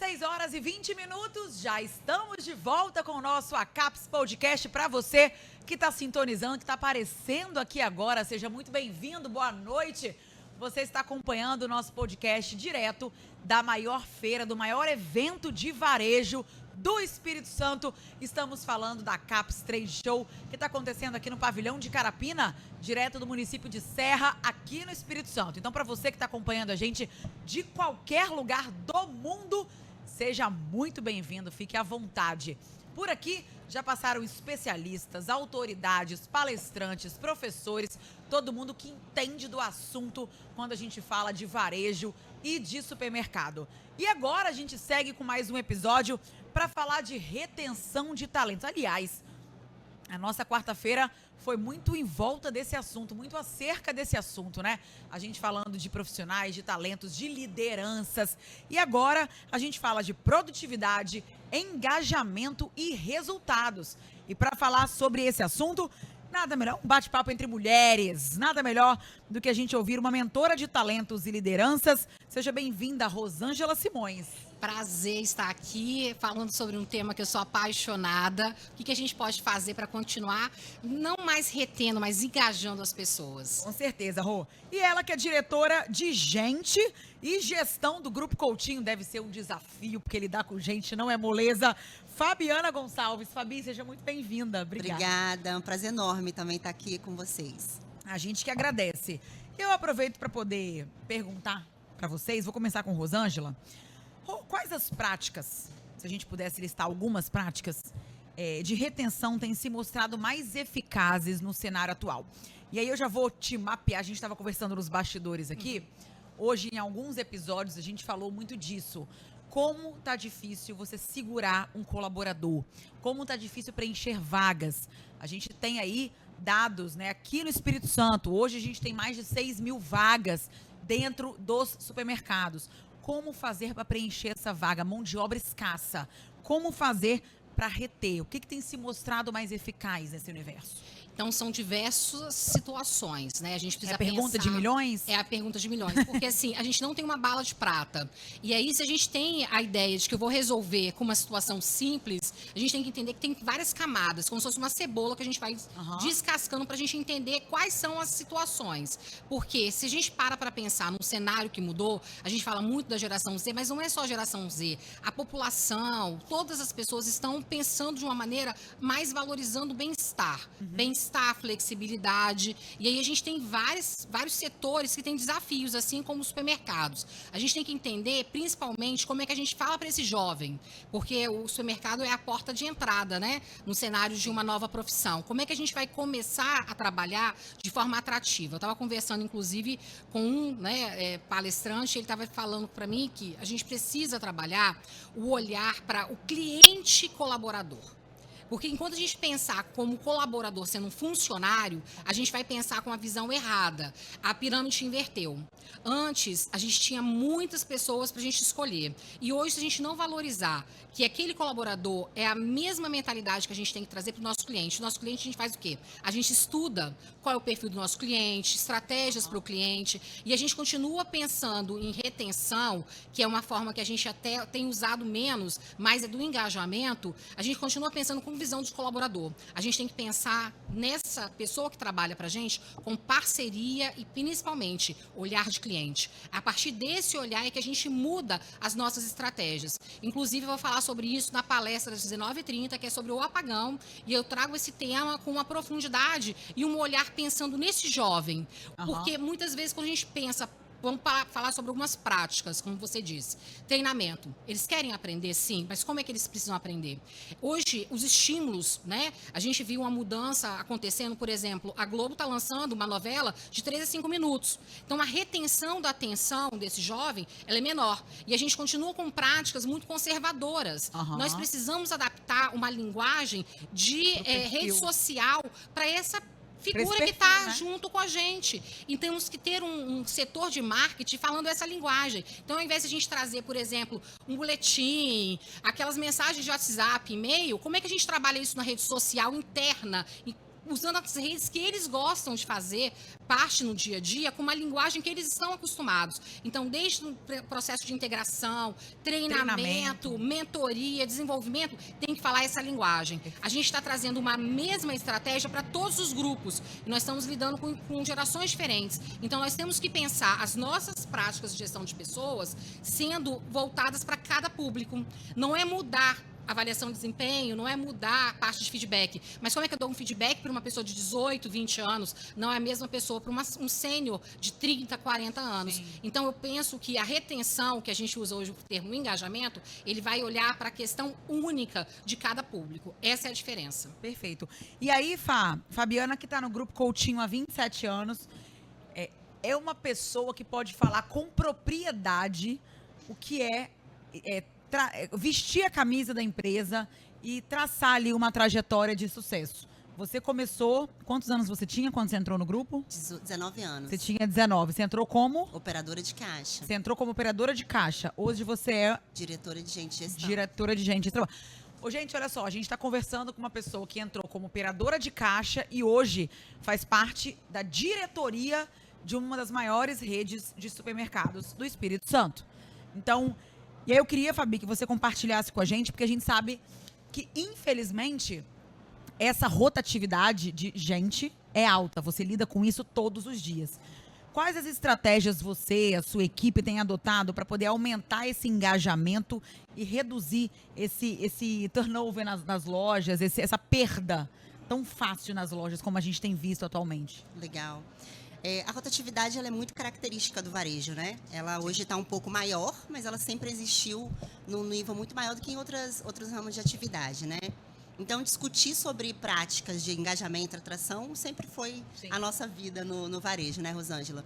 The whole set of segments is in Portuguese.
6 horas e 20 minutos, já estamos de volta com o nosso ACAPS Podcast para você que está sintonizando, que está aparecendo aqui agora. Seja muito bem-vindo, boa noite. Você está acompanhando o nosso podcast direto da maior feira, do maior evento de varejo do Espírito Santo. Estamos falando da CAPS Trade Show, que está acontecendo aqui no pavilhão de Carapina, direto do município de Serra, aqui no Espírito Santo. Então, para você que está acompanhando a gente de qualquer lugar do mundo, seja muito bem-vindo, fique à vontade. Por aqui já passaram especialistas, autoridades, palestrantes, professores, todo mundo que entende do assunto quando a gente fala de varejo e de supermercado. E agora a gente segue com mais um episódio para falar de retenção de talentos. Aliás, a nossa quarta-feira foi muito em volta desse assunto, muito acerca desse assunto, né? A gente falando de profissionais, de talentos, de lideranças. E agora a gente fala de produtividade, engajamento e resultados. E para falar sobre esse assunto, nada melhor, um bate-papo entre mulheres, nada melhor do que a gente ouvir uma mentora de talentos e lideranças. Seja bem-vinda, Rosângela Simões. Prazer estar aqui falando sobre um tema que eu sou apaixonada. O que a gente pode fazer para continuar não mais retendo, mas engajando as pessoas? Com certeza, Rô. E ela que é diretora de gente e gestão do Grupo Coutinho, deve ser um desafio, porque lidar com gente não é moleza. Fabiana Gonçalves. Fabi, seja muito bem-vinda. Obrigada, é um prazer enorme também estar aqui com vocês. A gente que agradece. Eu aproveito para poder perguntar para vocês, vou começar com Rosângela. Quais as práticas, se a gente pudesse listar algumas práticas de retenção, têm se mostrado mais eficazes no cenário atual? E aí eu já vou te mapear, a gente estava conversando nos bastidores aqui, hoje em alguns episódios a gente falou muito disso. Como tá difícil você segurar um colaborador, como tá difícil preencher vagas. A gente tem aí dados, né, aqui no Espírito Santo, hoje a gente tem mais de 6 mil vagas dentro dos supermercados. Como fazer para preencher essa vaga? Mão de obra escassa. Como fazer para reter? O que tem se mostrado mais eficaz nesse universo? Então, são diversas situações, né? A gente precisa pensar... É a pergunta de milhões? É a pergunta de milhões. Porque, assim, a gente não tem uma bala de prata. E aí, se a gente tem a ideia de que eu vou resolver com uma situação simples, a gente tem que entender que tem várias camadas, como se fosse uma cebola que a gente vai descascando para a gente entender quais são as situações. Porque se a gente para pensar num cenário que mudou, a gente fala muito da geração Z, mas não é só a geração Z. A população, todas as pessoas estão pensando de uma maneira mais valorizando o bem-estar. Bem-estar, flexibilidade. E aí a gente tem vários setores que têm desafios, assim como os supermercados. A gente tem que entender, principalmente, como é que a gente fala para esse jovem. Porque o supermercado é a porta de entrada, né? No cenário de uma nova profissão. Como é que a gente vai começar a trabalhar de forma atrativa? Eu estava conversando, inclusive, com um palestrante, ele estava falando para mim que a gente precisa trabalhar o olhar para o cliente colaborador. Porque enquanto a gente pensar como colaborador sendo um funcionário, a gente vai pensar com a visão errada. A pirâmide inverteu. Antes, a gente tinha muitas pessoas para a gente escolher. E hoje, se a gente não valorizar que aquele colaborador é a mesma mentalidade que a gente tem que trazer para o nosso cliente. O nosso cliente, a gente faz o quê? A gente estuda qual é o perfil do nosso cliente, estratégias para o cliente, e a gente continua pensando em retenção, que é uma forma que a gente até tem usado menos, mas é do engajamento. A gente continua pensando com visão de colaborador. A gente tem que pensar nessa pessoa que trabalha para a gente com parceria e, principalmente, olhar de cliente. A partir desse olhar é que a gente muda as nossas estratégias. Inclusive, eu vou falar sobre isso na palestra das 19h30, que é sobre o apagão, e eu trago esse tema com uma profundidade e um olhar pensando nesse jovem. Porque, muitas vezes, quando a gente pensa... Vamos falar sobre algumas práticas, como você disse. Treinamento. Eles querem aprender, sim, mas como é que eles precisam aprender? Hoje, os estímulos, né? A gente viu uma mudança acontecendo, por exemplo, a Globo está lançando uma novela de 3 a 5 minutos. Então, a retenção da atenção desse jovem, ela é menor. E a gente continua com práticas muito conservadoras. Nós precisamos adaptar uma linguagem de rede social para essa figura que está junto com a gente. E temos que ter um setor de marketing falando essa linguagem. Então, ao invés de a gente trazer, por exemplo, um boletim, aquelas mensagens de WhatsApp, e-mail, como é que a gente trabalha isso na rede social interna? usando as redes que eles gostam de fazer parte no dia a dia, com uma linguagem que eles estão acostumados. Então, desde o processo de integração, treinamento, mentoria, desenvolvimento, tem que falar essa linguagem. A gente está trazendo uma mesma estratégia para todos os grupos. E nós estamos lidando com gerações diferentes. Então, nós temos que pensar as nossas práticas de gestão de pessoas sendo voltadas para cada público. Não é mudar a avaliação de desempenho, não é mudar a parte de feedback. Mas como é que eu dou um feedback para uma pessoa de 18, 20 anos? Não é a mesma pessoa para um sênior de 30, 40 anos. Sim. Então, eu penso que a retenção, que a gente usa hoje o termo engajamento, ele vai olhar para a questão única de cada público. Essa é a diferença. Perfeito. E aí, Fabiana, que está no Grupo Coutinho há 27 anos, é uma pessoa que pode falar com propriedade o que vestir a camisa da empresa e traçar ali uma trajetória de sucesso. Você começou... Quantos anos você tinha quando você entrou no grupo? 19 anos. Você tinha 19. Você entrou como? Operadora de caixa. Você entrou como operadora de caixa. Hoje você é... Diretora de gente de gestão. Diretora de gente de trabalho. Ô, gente, olha só. A gente está conversando com uma pessoa que entrou como operadora de caixa e hoje faz parte da diretoria de uma das maiores redes de supermercados do Espírito Santo. Então... E aí eu queria, Fabi, que você compartilhasse com a gente, porque a gente sabe que, infelizmente, essa rotatividade de gente é alta. Você lida com isso todos os dias. Quais as estratégias você, a sua equipe, tem adotado para poder aumentar esse engajamento e reduzir esse turnover nas lojas, essa perda tão fácil nas lojas como a gente tem visto atualmente? Legal. A rotatividade ela é muito característica do varejo, né? Ela hoje está um pouco maior, mas ela sempre existiu num nível muito maior do que em outros ramos de atividade, né? Então, discutir sobre práticas de engajamento e atração sempre foi a nossa vida no varejo, né, Rosângela?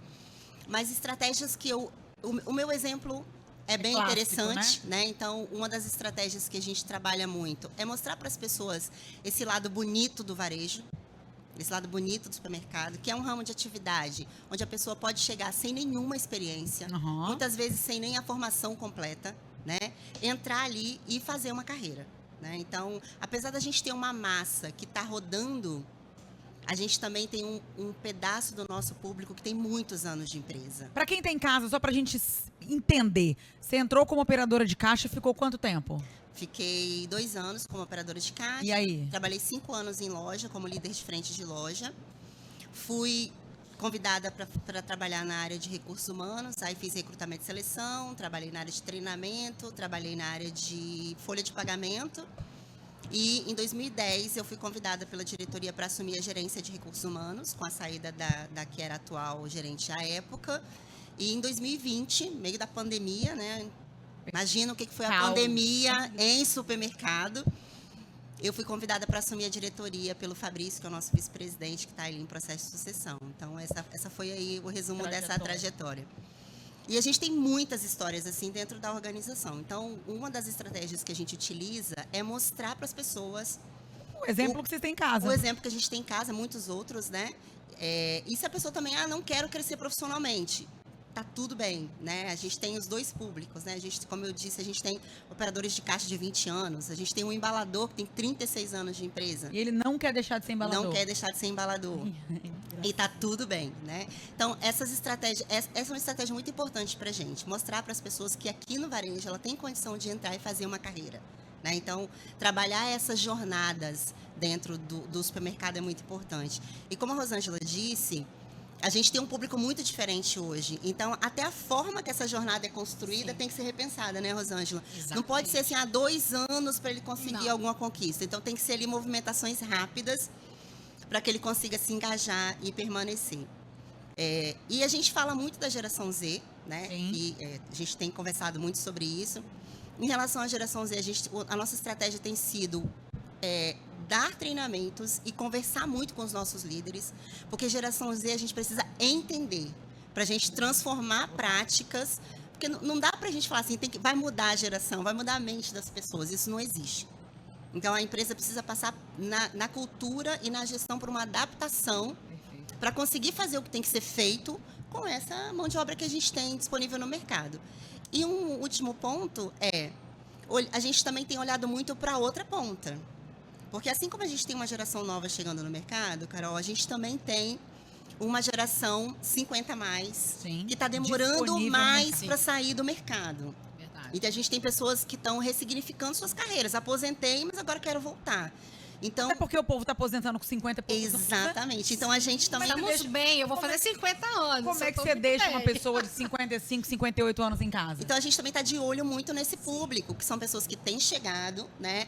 Mas estratégias que o meu exemplo é bem clássico, interessante, né? Então, uma das estratégias que a gente trabalha muito é mostrar para as pessoas esse lado bonito do varejo, esse lado bonito do supermercado, que é um ramo de atividade onde a pessoa pode chegar sem nenhuma experiência, muitas vezes sem nem a formação completa, né? Entrar ali e fazer uma carreira, né? Então, apesar da gente ter uma massa que está rodando, a gente também tem um pedaço do nosso público que tem muitos anos de empresa. Para quem está em casa, só para a gente entender, você entrou como operadora de caixa e ficou quanto tempo? Fiquei 2 anos como operadora de caixa. E aí? Trabalhei 5 anos em loja, como líder de frente de loja. Fui convidada para trabalhar na área de recursos humanos. Aí fiz recrutamento e seleção, trabalhei na área de treinamento, trabalhei na área de folha de pagamento. E em 2010 eu fui convidada pela diretoria para assumir a gerência de recursos humanos, com a saída da que era atual gerente à época. E em 2020, meio da pandemia, né? Imagina o que foi a pandemia em supermercado. Eu fui convidada para assumir a diretoria pelo Fabrício, que é o nosso vice-presidente, que está ali em processo de sucessão. Então, essa foi aí o resumo dessa trajetória. E a gente tem muitas histórias assim dentro da organização. Então, uma das estratégias que a gente utiliza é mostrar para as pessoas... O exemplo que vocês têm em casa. O exemplo que a gente tem em casa, muitos outros, né? E se a pessoa também, não quero crescer profissionalmente... Tá tudo bem, né? A gente tem os dois públicos, né? A gente, como eu disse, a gente tem operadores de caixa de 20 anos, a gente tem um embalador que tem 36 anos de empresa. E ele não quer deixar de ser embalador. Não quer deixar de ser embalador. E tá tudo bem, né? Então, essa é uma estratégia muito importante pra gente, mostrar para as pessoas que aqui no varejo ela tem condição de entrar e fazer uma carreira, né? Então, trabalhar essas jornadas dentro do supermercado é muito importante. E como a Rosângela disse, a gente tem um público muito diferente hoje. Então, até a forma que essa jornada é construída tem que ser repensada, né, Rosângela? Exatamente. Não pode ser assim, 2 anos para ele conseguir alguma conquista. Então, tem que ser ali movimentações rápidas para que ele consiga se engajar e permanecer. E a gente fala muito da geração Z, né? E a gente tem conversado muito sobre isso. Em relação à geração Z, a nossa estratégia tem sido... dar treinamentos e conversar muito com os nossos líderes, porque geração Z a gente precisa entender, para a gente transformar práticas, porque não dá para a gente falar assim, vai mudar a geração, vai mudar a mente das pessoas, isso não existe. Então, a empresa precisa passar na cultura e na gestão por uma adaptação para conseguir fazer o que tem que ser feito com essa mão de obra que a gente tem disponível no mercado. E um último ponto a gente também tem olhado muito para a outra ponta. Porque assim como a gente tem uma geração nova chegando no mercado, Carol, a gente também tem uma geração 50 a mais, Sim. que está demorando Disponível no mais mercado. para sair do mercado. Verdade. Então a gente tem pessoas que estão ressignificando suas carreiras. Aposentei, mas agora quero voltar. Então, Até porque o povo tá aposentando com 50 e poucos anos, né? exatamente. Então a gente também Mas Estamos deixa- bem, eu vou como fazer 50 anos. Como é eu que tô você muito deixa bem. uma pessoa de 55, 58 anos em casa? Então a gente também está de olho muito nesse público, que são pessoas que têm chegado, né,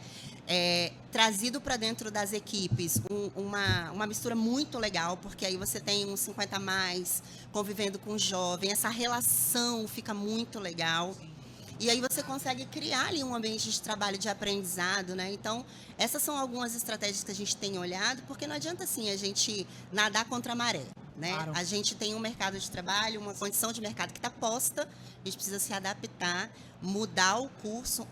trazido para dentro das equipes uma mistura muito legal, porque aí você tem uns 50 a mais convivendo com o jovem, essa relação fica muito legal. E aí você consegue criar ali um ambiente de trabalho, de aprendizado, né? Então, essas são algumas estratégias que a gente tem olhado, porque não adianta, assim, a gente nadar contra a maré, né? Claro. A gente tem um mercado de trabalho, uma condição de mercado que está posta, a gente precisa se adaptar, mudar o curso,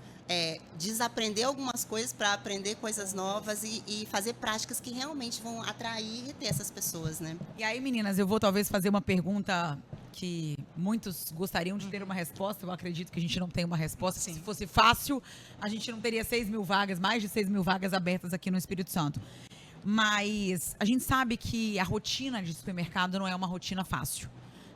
desaprender algumas coisas para aprender coisas novas e fazer práticas que realmente vão atrair e reter essas pessoas, né? E aí, meninas, eu vou talvez fazer uma pergunta que muitos gostariam de ter uma resposta. Eu acredito que a gente não tem uma resposta. Sim. Se fosse fácil, a gente não teria 6 mil vagas, mais de 6 mil vagas abertas aqui no Espírito Santo. Mas a gente sabe que a rotina de supermercado não é uma rotina fácil,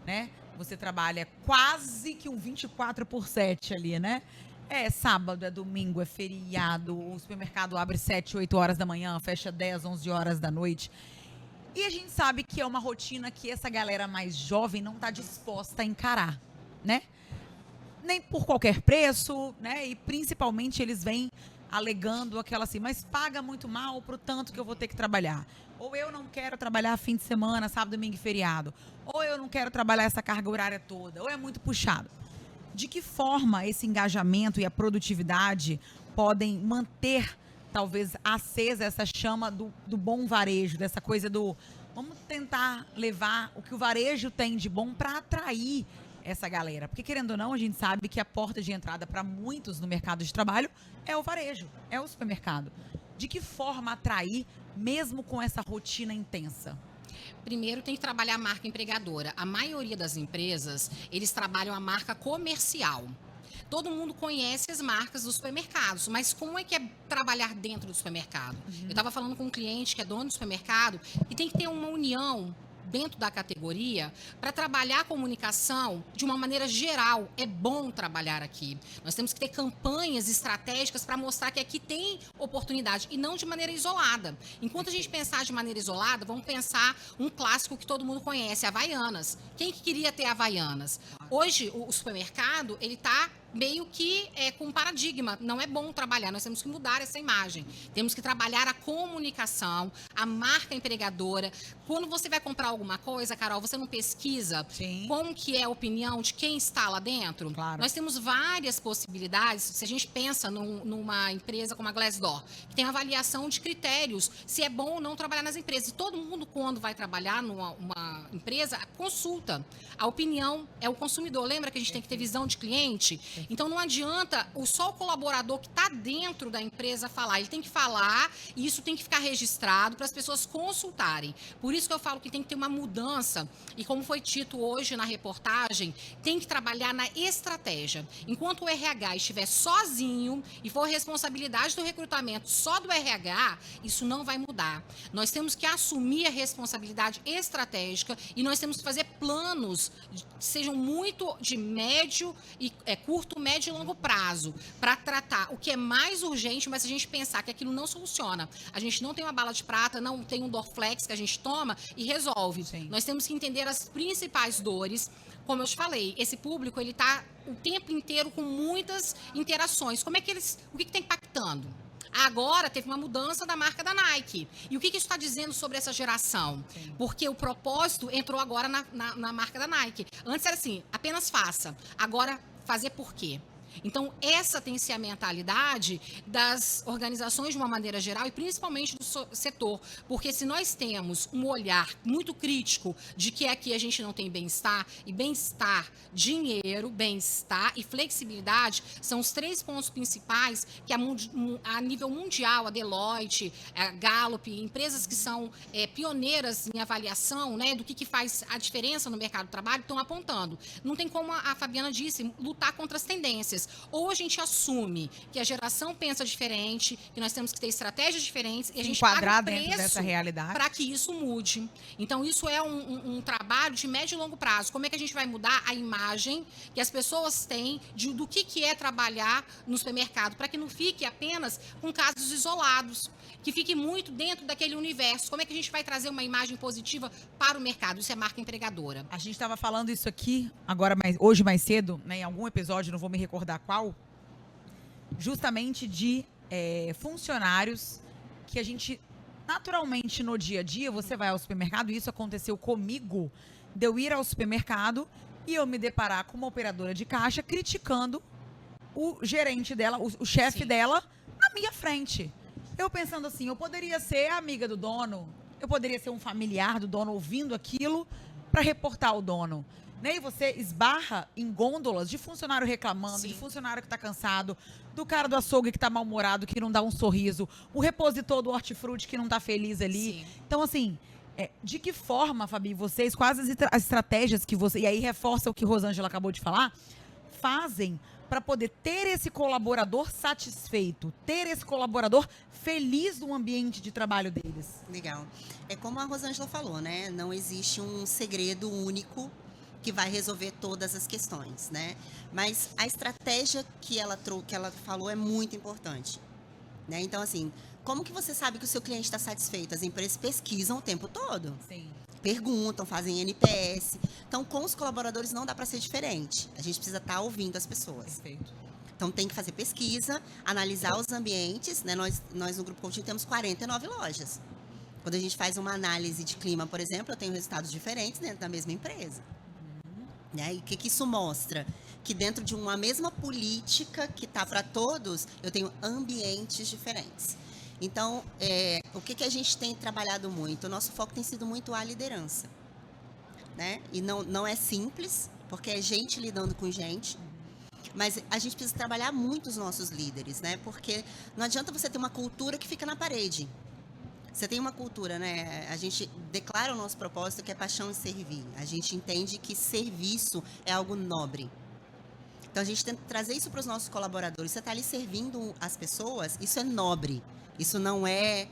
né? Você trabalha quase que um 24/7 ali, né? É sábado, é domingo, é feriado, o supermercado abre 7, 8 horas da manhã, fecha 10, 11 horas da noite. E a gente sabe que é uma rotina que essa galera mais jovem não está disposta a encarar, né? Nem por qualquer preço, né? E principalmente eles vêm alegando aquela assim, mas paga muito mal pro tanto que eu vou ter que trabalhar. Ou eu não quero trabalhar fim de semana, sábado, domingo e feriado. Ou eu não quero trabalhar essa carga horária toda. Ou é muito puxado. De que forma esse engajamento e a produtividade podem manter, talvez, acesa essa chama do bom varejo, dessa coisa do vamos tentar levar o que o varejo tem de bom para atrair essa galera? Porque, querendo ou não, a gente sabe que a porta de entrada para muitos no mercado de trabalho é o varejo, é o supermercado. De que forma atrair, mesmo com essa rotina intensa? Primeiro, tem que trabalhar a marca empregadora. A maioria das empresas, eles trabalham a marca comercial. Todo mundo conhece as marcas dos supermercados, mas como é que é trabalhar dentro do supermercado? Eu estava falando com um cliente que é dono do supermercado e tem que ter uma união dentro da categoria para trabalhar a comunicação de uma maneira geral. É bom trabalhar aqui. Nós temos que ter campanhas estratégicas para mostrar que aqui tem oportunidade e não de maneira isolada. Enquanto a gente pensar de maneira isolada, vamos pensar um clássico que todo mundo conhece, Havaianas. Quem que queria ter Havaianas? Hoje, o supermercado, ele está meio que com um paradigma. Não é bom trabalhar, nós temos que mudar essa imagem. Temos que trabalhar a comunicação, a marca empregadora. Quando você vai comprar alguma coisa, Carol, você não pesquisa como que é a opinião de quem está lá dentro? Claro. Nós temos várias possibilidades. Se a gente pensa numa empresa como a Glassdoor, que tem avaliação de critérios, se é bom ou não trabalhar nas empresas. E todo mundo, quando vai trabalhar numa empresa, consulta. A opinião é o consumidor. Lembra que a gente tem que ter visão de cliente? Então, não adianta só o colaborador que está dentro da empresa falar. Ele tem que falar e isso tem que ficar registrado para as pessoas consultarem. Por isso que eu falo que tem que ter uma mudança. E como foi dito hoje na reportagem, tem que trabalhar na estratégia. Enquanto o RH estiver sozinho e for responsabilidade do recrutamento só do RH, isso não vai mudar. Nós temos que assumir a responsabilidade estratégica e nós temos que fazer planos que sejam muito de médio e curto, médio e longo prazo, para tratar o que é mais urgente, mas se a gente pensar que aquilo não soluciona, a gente não tem uma bala de prata, não tem um Dorflex que a gente toma e resolve. Sim. Nós temos que entender as principais dores. Como eu te falei, esse público, ele está o tempo inteiro com muitas interações. Como é que o que está impactando? Agora teve uma mudança da marca da Nike. E o que isso está dizendo sobre essa geração? Sim. Porque o propósito entrou agora na marca da Nike. Antes era assim, apenas faça. Agora, fazer por quê? Então, essa tem que ser a mentalidade das organizações de uma maneira geral e principalmente do setor. Porque se nós temos um olhar muito crítico de que aqui a gente não tem bem-estar, e bem-estar, dinheiro, bem-estar e flexibilidade são os 3 pontos principais que a nível mundial, a Deloitte, a Gallup, empresas que são pioneiras em avaliação, né, do que faz a diferença no mercado de trabalho, estão apontando. Não tem como, a Fabiana disse, lutar contra as tendências. coisas. Ou a gente assume que a geração pensa diferente, que nós temos que ter estratégias diferentes e a gente enquadrar paga o dentro dessa preço realidade. para que isso mude. Então, isso é um trabalho de médio e longo prazo. Como é que a gente vai mudar a imagem que as pessoas têm do que é trabalhar no supermercado, para que não fique apenas com casos isolados, que fique muito dentro daquele universo. Como é que a gente vai trazer uma imagem positiva para o mercado? Isso é marca empregadora. A gente estava falando isso aqui agora, hoje mais cedo, né, em algum episódio, não vou me recordar qual, justamente de funcionários que a gente, naturalmente, no dia a dia, você vai ao supermercado, e isso aconteceu comigo, de eu ir ao supermercado e eu me deparar com uma operadora de caixa criticando o gerente dela, o chefe Sim. dela, na minha frente. Eu pensando assim, eu poderia ser amiga do dono, eu poderia ser um familiar do dono ouvindo aquilo para reportar o dono. Né? E você esbarra em gôndolas de funcionário reclamando, Sim. de funcionário que está cansado, do cara do açougue que está mal-humorado, que não dá um sorriso, o repositor do hortifruti que não está feliz ali. Sim. Então, assim, de que forma, Fabi, vocês, quais as estratégias que você, e aí reforça o que Rosângela acabou de falar, fazem para poder ter esse colaborador satisfeito, ter esse colaborador feliz no ambiente de trabalho deles? Legal. É como a Rosângela falou, né? Não existe um segredo único que vai resolver todas as questões, né? Mas a estratégia que ela falou é muito importante, né? Então, assim, como que você sabe que o seu cliente está satisfeito? As empresas pesquisam o tempo todo. Sim. Perguntam, fazem NPS. Então, com os colaboradores não dá para ser diferente. A gente precisa estar ouvindo as pessoas. Perfeito. Então, tem que fazer pesquisa, analisar os ambientes, né? Nós no Grupo Coutinho temos 49 lojas. Quando a gente faz uma análise de clima, por exemplo, eu tenho resultados diferentes dentro da mesma empresa. Né? E o que isso mostra? Que dentro de uma mesma política que está para todos, eu tenho ambientes diferentes. Então, o que a gente tem trabalhado muito? O nosso foco tem sido muito a liderança. Né? E não é simples, porque é gente lidando com gente. Mas a gente precisa trabalhar muito os nossos líderes, né? Porque não adianta você ter uma cultura que fica na parede. Você tem uma cultura, né? A gente declara o nosso propósito, que é paixão em servir. A gente entende que serviço é algo nobre. Então, a gente tenta trazer isso para os nossos colaboradores. Você está ali servindo as pessoas, isso é nobre. Isso não é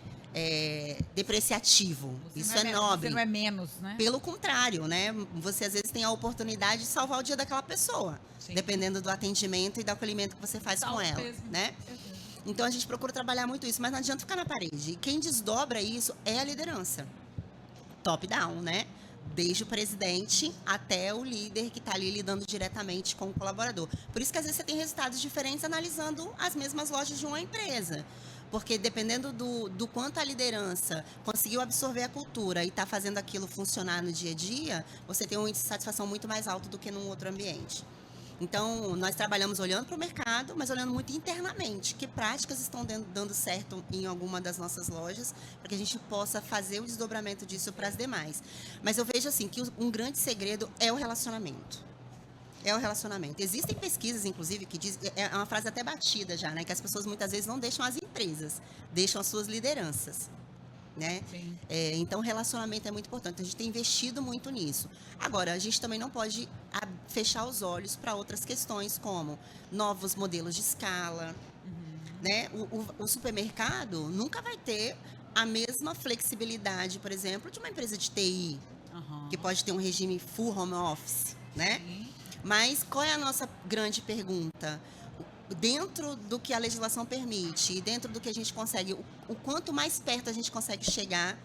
depreciativo. Isso é nobre. Você não é menos, né? Pelo contrário, né? Você, às vezes, tem a oportunidade de salvar o dia daquela pessoa. Sim. Dependendo do atendimento e do acolhimento que você faz com ela, Mesmo. né? Então, a gente procura trabalhar muito isso, mas não adianta ficar na parede. E quem desdobra isso é a liderança. Top-down, né? Desde o presidente até o líder que está ali lidando diretamente com o colaborador. Por isso que, às vezes, você tem resultados diferentes analisando as mesmas lojas de uma empresa. Porque dependendo do quanto a liderança conseguiu absorver a cultura e está fazendo aquilo funcionar no dia a dia, você tem um índice de satisfação muito mais alto do que num outro ambiente. Então, nós trabalhamos olhando para o mercado, mas olhando muito internamente. Que práticas estão dando certo em alguma das nossas lojas, para que a gente possa fazer o desdobramento disso para as demais. Mas eu vejo assim, que um grande segredo é o relacionamento. É o relacionamento. Existem pesquisas, inclusive, que dizem, é uma frase até batida já, né? Que as pessoas muitas vezes não deixam as empresas, deixam as suas lideranças. Né? Sim. Então, relacionamento é muito importante. A gente tem investido muito nisso. Agora, a gente também não pode fechar os olhos para outras questões, como novos modelos de escala. Né? O supermercado nunca vai ter a mesma flexibilidade, por exemplo, de uma empresa de TI, que pode ter um regime full home office. Né? Mas qual é a nossa grande pergunta? Dentro do que a legislação permite e dentro do que a gente consegue, o quanto mais perto a gente consegue chegar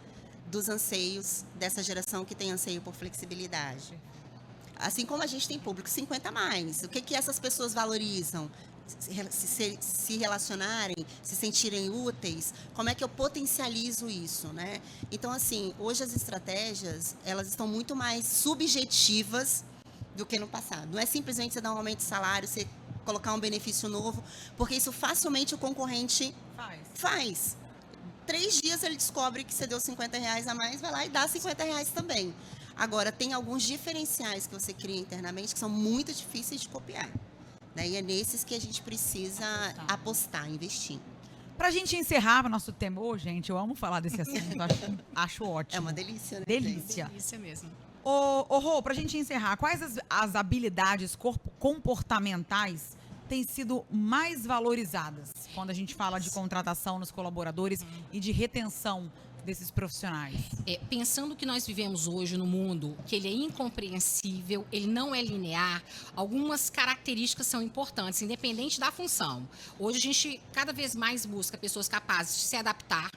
dos anseios dessa geração que tem anseio por flexibilidade. Assim como a gente tem público 50 a mais. O que essas pessoas valorizam? Se relacionarem, se sentirem úteis, como é que eu potencializo isso, né? Então, assim, hoje as estratégias, elas estão muito mais subjetivas do que no passado. Não é simplesmente você dar um aumento de salário, você colocar um benefício novo, porque isso facilmente o concorrente faz. 3 dias ele descobre que você deu R$50 a mais, vai lá e dá R$50 também. Agora, tem alguns diferenciais que você cria internamente que são muito difíceis de copiar. Né? E é nesses que a gente precisa apostar, investir. Pra gente encerrar o nosso tema, gente, eu amo falar desse assunto, acho ótimo. É uma delícia, né? Delícia. Delícia mesmo. Rô, pra gente encerrar, quais as habilidades comportamentais têm sido mais valorizadas quando a gente fala de contratação nos colaboradores e de retenção desses profissionais? Pensando que nós vivemos hoje no mundo, que ele é incompreensível, ele não é linear, algumas características são importantes, independente da função. Hoje a gente cada vez mais busca pessoas capazes de se adaptar,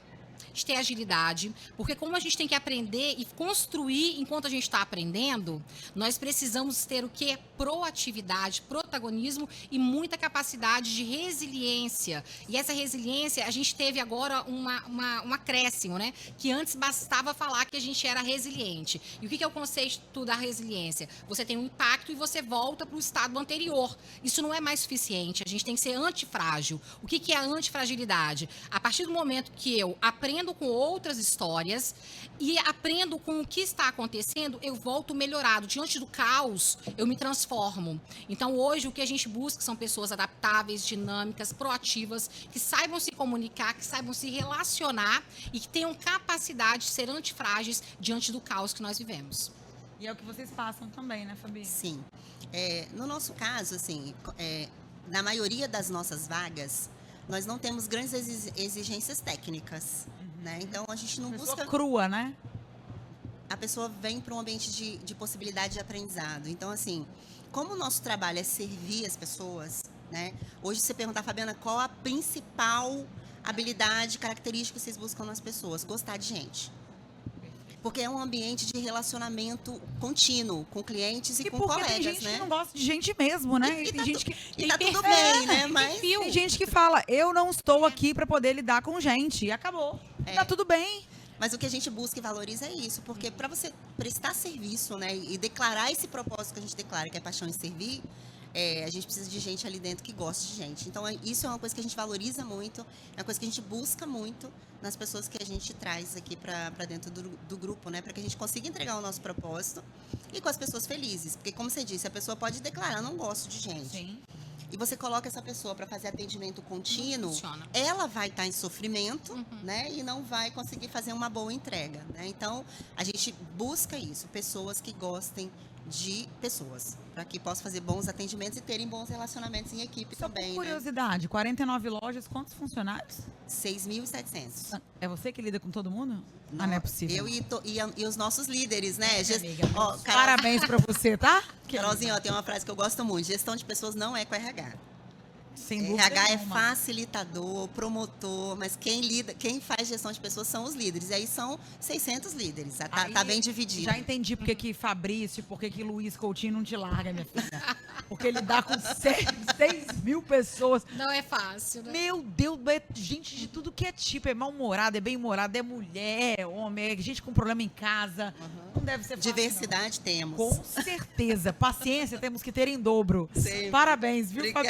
de ter agilidade, porque como a gente tem que aprender e construir enquanto a gente está aprendendo, nós precisamos ter o quê? Proatividade, protagonismo e muita capacidade de resiliência. E essa resiliência, a gente teve agora um acréscimo, né? Que antes bastava falar que a gente era resiliente. E o que é o conceito da resiliência? Você tem um impacto e você volta para o estado anterior. Isso não é mais suficiente, a gente tem que ser antifrágil. O que é a antifragilidade? A partir do momento que eu aprendo com outras histórias e aprendo com o que está acontecendo, eu volto melhorado. Diante do caos, eu me transformo. Então, hoje, o que a gente busca são pessoas adaptáveis, dinâmicas, proativas, que saibam se comunicar, que saibam se relacionar e que tenham capacidade de ser antifrágeis diante do caos que nós vivemos. E é o que vocês passam também, né, Fabi? Sim. No nosso caso, assim, na maioria das nossas vagas, nós não temos grandes exigências técnicas, né? Então, a gente não busca... crua, né? A pessoa vem para um ambiente de possibilidade de aprendizado. Então, assim, como o nosso trabalho é servir as pessoas, né? Hoje, você perguntar, Fabiana, qual a principal habilidade, característica que vocês buscam nas pessoas? Gostar de gente. Porque é um ambiente de relacionamento contínuo com clientes e com colegas, tem gente né? que não gosta de gente mesmo, né? E tem gente que tá tudo bem, né? Mas tem gente que fala, eu não estou aqui para poder lidar com gente. E acabou. Tá tudo bem. Mas o que a gente busca e valoriza é isso, porque para você prestar serviço, né, e declarar esse propósito que a gente declara, que é paixão em servir, a gente precisa de gente ali dentro que goste de gente. Então, isso é uma coisa que a gente valoriza muito, é uma coisa que a gente busca muito nas pessoas que a gente traz aqui para dentro do grupo, né, para que a gente consiga entregar o nosso propósito e com as pessoas felizes. Porque, como você disse, a pessoa pode declarar, não gosto de gente. Sim. E você coloca essa pessoa para fazer atendimento contínuo, ela vai estar em sofrimento, né? E não vai conseguir fazer uma boa entrega, né? Então, a gente busca isso, pessoas que gostem de pessoas, para que possam fazer bons atendimentos e terem bons relacionamentos em equipe Só também, por curiosidade, 49 lojas, quantos funcionários? 6.700. É você que lida com todo mundo? Não é possível. Eu e os nossos líderes, né? Amiga, Ó, parabéns para você, tá? Carolzinha, ó, tem uma frase que eu gosto muito. Gestão de pessoas não é com RH. Sem dúvida RH é nenhuma. facilitador, promotor, mas quem faz gestão de pessoas são os líderes. E aí são 600 líderes. Tá bem dividido. Já entendi porque que Fabrício, porque que Luiz Coutinho não te larga, minha filha. Porque lidar com 6 mil pessoas. Não é fácil, né? Meu Deus, é gente de tudo que é tipo. É mal-humorado, é bem-humorado, é mulher, é homem, é gente com problema em casa. Não deve ser fácil, Diversidade não. temos. Com certeza. Paciência temos que ter em dobro. Sempre. Parabéns, viu, Fabi?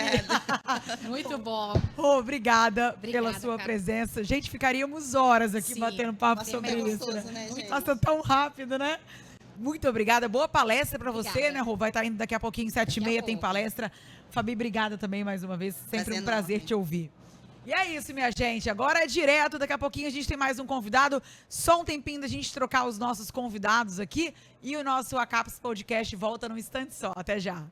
Muito bom. Obrigada pela sua cara. presença. Gente, ficaríamos horas aqui Sim, batendo papo Nossa, sobre é isso. gostoso, né, gente? Passa tão rápido, né? Muito obrigada. Boa palestra pra você, Obrigada. né, Rô? Vai estar indo daqui a pouquinho, 7h30, tem palestra. Fabi, obrigada também mais uma vez. Sempre um prazer enorme. te ouvir. E é isso, minha gente. Agora é direto. Daqui a pouquinho a gente tem mais um convidado. Só um tempinho da gente trocar os nossos convidados aqui. E o nosso Acaps Podcast volta num instante só. Até já.